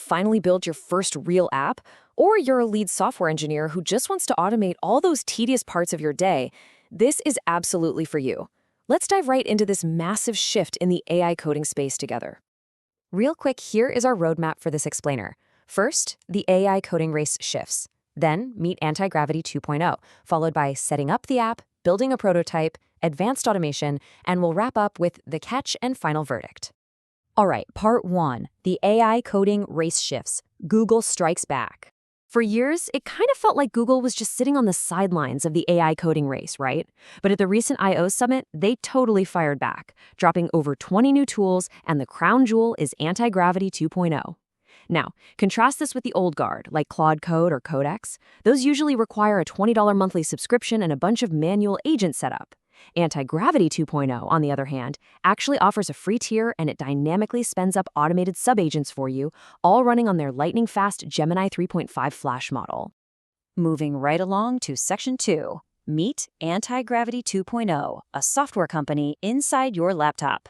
finally build your first real app, or you're a lead software engineer who just wants to automate all those tedious parts of your day, this is absolutely for you. Let's dive right into this massive shift in the AI coding space together. Real quick, here is our roadmap for this explainer. First, the AI coding race shifts. Then, meet Antigravity 2.0, followed by setting up the app, building a prototype, advanced automation, and we'll wrap up with the catch and final verdict. All right, part 1, the AI coding race shifts. Google strikes back. For years, it kind of felt like Google was just sitting on the sidelines of the AI coding race, right? But at the recent I/O Summit, they totally fired back, dropping over 20 new tools, and the crown jewel is Antigravity 2.0. Now, contrast this with the old guard, like Claude Code or Codex. Those usually require a $20 monthly subscription and a bunch of manual agent setup. Antigravity 2.0, on the other hand, actually offers a free tier, and it dynamically spins up automated subagents for you, all running on their lightning-fast Gemini 3.5 Flash model. Moving right along to Section 2, meet Antigravity 2.0, a software company inside your laptop.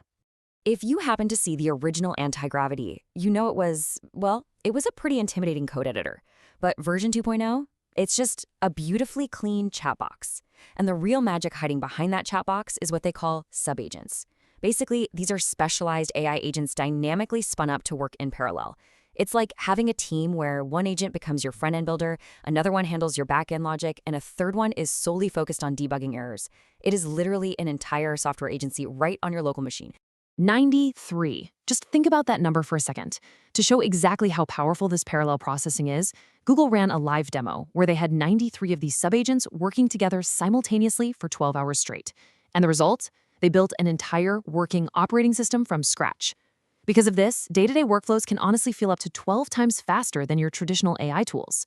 If you happen to see the original Antigravity, you know it was a pretty intimidating code editor. But version 2.0? It's just a beautifully clean chat box. And the real magic hiding behind that chat box is what they call subagents. Basically, these are specialized AI agents dynamically spun up to work in parallel. It's like having a team where one agent becomes your front-end builder, another one handles your back-end logic, and a third one is solely focused on debugging errors. It is literally an entire software agency right on your local machine. 93. Just think about that number for a second. To show exactly how powerful this parallel processing is, Google ran a live demo where they had 93 of these subagents working together simultaneously for 12 hours straight. And the result? They built an entire working operating system from scratch. Because of this, day-to-day workflows can honestly feel up to 12 times faster than your traditional AI tools.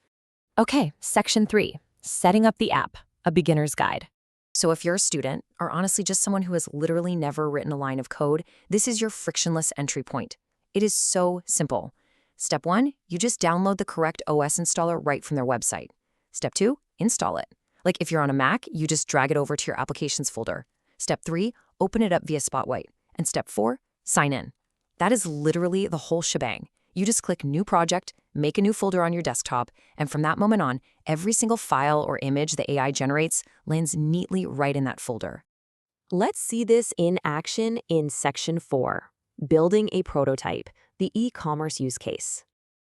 Okay, Section 3, setting up the app, a beginner's guide. So if you're a student, or honestly just someone who has literally never written a line of code, this is your frictionless entry point. It is so simple. Step 1, you just download the correct OS installer right from their website. Step 2, install it. Like if you're on a Mac, you just drag it over to your applications folder. Step 3, open it up via Spotlight. And step 4, sign in. That is literally the whole shebang. You just click New Project, make a new folder on your desktop, and from that moment on, every single file or image the AI generates lands neatly right in that folder. Let's see this in action in Section 4, building a prototype, the e-commerce use case.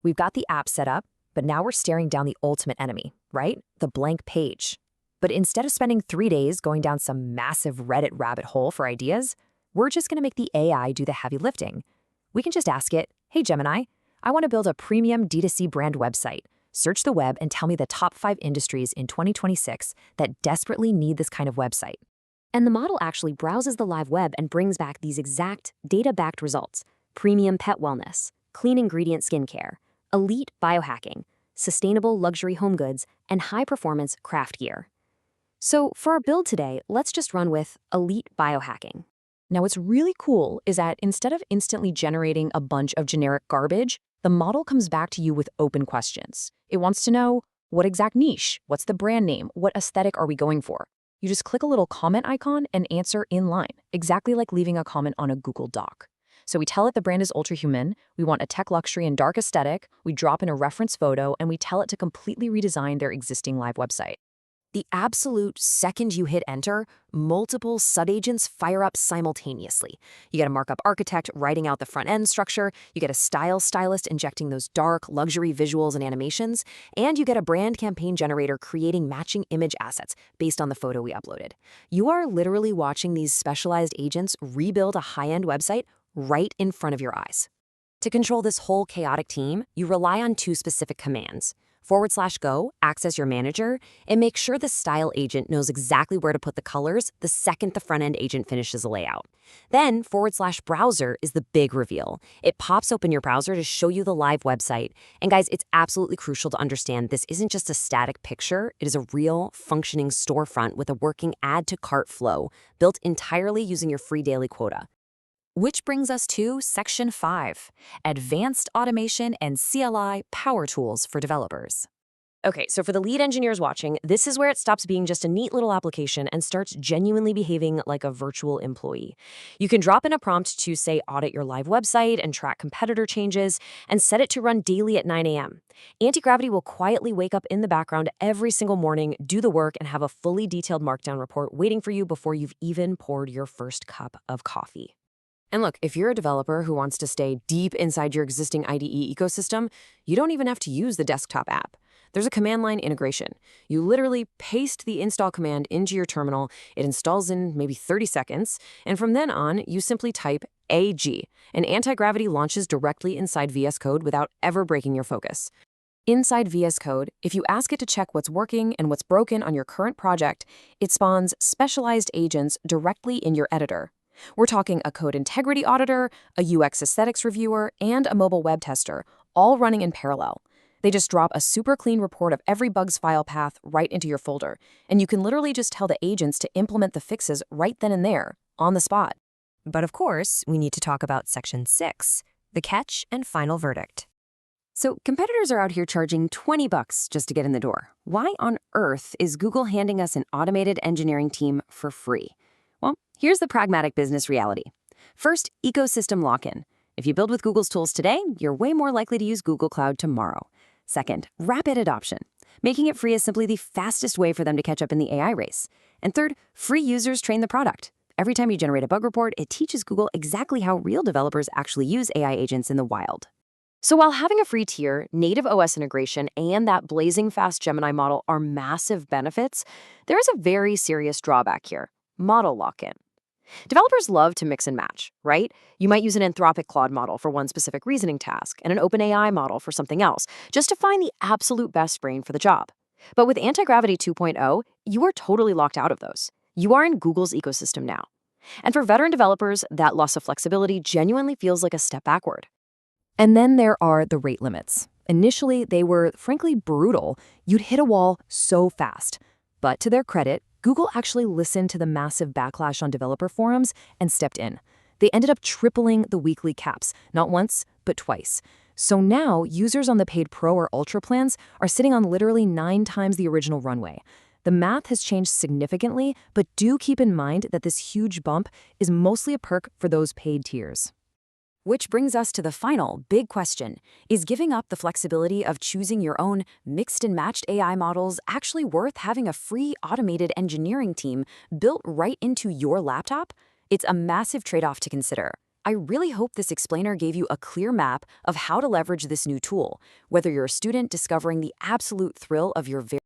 We've got the app set up, but now we're staring down the ultimate enemy, right? The blank page. But instead of spending 3 days going down some massive Reddit rabbit hole for ideas, we're just going to make the AI do the heavy lifting. We can just ask it, "Hey Gemini, I want to build a premium D2C brand website. Search the web and tell me the top 5 industries in 2026 that desperately need this kind of website." And the model actually browses the live web and brings back these exact data-backed results: premium pet wellness, clean ingredient skincare, elite biohacking, sustainable luxury home goods, and high-performance craft gear. So for our build today, let's just run with elite biohacking. Now, what's really cool is that instead of instantly generating a bunch of generic garbage, the model comes back to you with open questions. It wants to know, what exact niche? What's the brand name? What aesthetic are we going for? You just click a little comment icon and answer in line, exactly like leaving a comment on a Google Doc. So we tell it the brand is ultra-human, we want a tech luxury and dark aesthetic, we drop in a reference photo, and we tell it to completely redesign their existing live website. The absolute second you hit enter, multiple subagents fire up simultaneously. You get a markup architect writing out the front-end structure, you get a style stylist injecting those dark, luxury visuals and animations, and you get a brand campaign generator creating matching image assets based on the photo we uploaded. You are literally watching these specialized agents rebuild a high-end website right in front of your eyes. To control this whole chaotic team, you rely on 2 specific commands. /go, access your manager, and make sure the style agent knows exactly where to put the colors the second the front-end agent finishes the layout. Then /browser is the big reveal. It pops open your browser to show you the live website. And guys, it's absolutely crucial to understand this isn't just a static picture. It is a real, functioning storefront with a working add-to-cart flow, built entirely using your free daily quota. Which brings us to Section 5, Advanced Automation and CLI Power Tools for Developers. Okay, so for the lead engineers watching, this is where it stops being just a neat little application and starts genuinely behaving like a virtual employee. You can drop in a prompt to, say, audit your live website and track competitor changes, and set it to run daily at 9 a.m. Antigravity will quietly wake up in the background every single morning, do the work, and have a fully detailed markdown report waiting for you before you've even poured your first cup of coffee. And look, if you're a developer who wants to stay deep inside your existing IDE ecosystem, you don't even have to use the desktop app. There's a command line integration. You literally paste the install command into your terminal, it installs in maybe 30 seconds, and from then on, you simply type AG, and Antigravity launches directly inside VS Code without ever breaking your focus. Inside VS Code, if you ask it to check what's working and what's broken on your current project, it spawns specialized agents directly in your editor. We're talking a code integrity auditor, a UX aesthetics reviewer, and a mobile web tester, all running in parallel. They just drop a super clean report of every bug's file path right into your folder, and you can literally just tell the agents to implement the fixes right then and there, on the spot. But of course, we need to talk about Section 6, the catch and final verdict. So competitors are out here charging $20 just to get in the door. Why on earth is Google handing us an automated engineering team for free? Well, here's the pragmatic business reality. First, ecosystem lock-in. If you build with Google's tools today, you're way more likely to use Google Cloud tomorrow. Second, rapid adoption. Making it free is simply the fastest way for them to catch up in the AI race. And third, free users train the product. Every time you generate a bug report, it teaches Google exactly how real developers actually use AI agents in the wild. So while having a free tier, native OS integration, and that blazing fast Gemini model are massive benefits, there is a very serious drawback here: model lock-in. Developers love to mix and match, right? You might use an Anthropic Claude model for one specific reasoning task and an OpenAI model for something else, just to find the absolute best brain for the job. But with Antigravity 2.0, you are totally locked out of those. You are in Google's ecosystem now. And for veteran developers, that loss of flexibility genuinely feels like a step backward. And then there are the rate limits. Initially, they were, frankly, brutal. You'd hit a wall so fast. But to their credit, Google actually listened to the massive backlash on developer forums and stepped in. They ended up tripling the weekly caps, not once, but twice. So now, users on the paid Pro or Ultra plans are sitting on literally 9 times the original runway. The math has changed significantly, but do keep in mind that this huge bump is mostly a perk for those paid tiers. Which brings us to the final big question. Is giving up the flexibility of choosing your own mixed and matched AI models actually worth having a free automated engineering team built right into your laptop? It's a massive trade-off to consider. I really hope this explainer gave you a clear map of how to leverage this new tool, whether you're a student discovering the absolute thrill of your very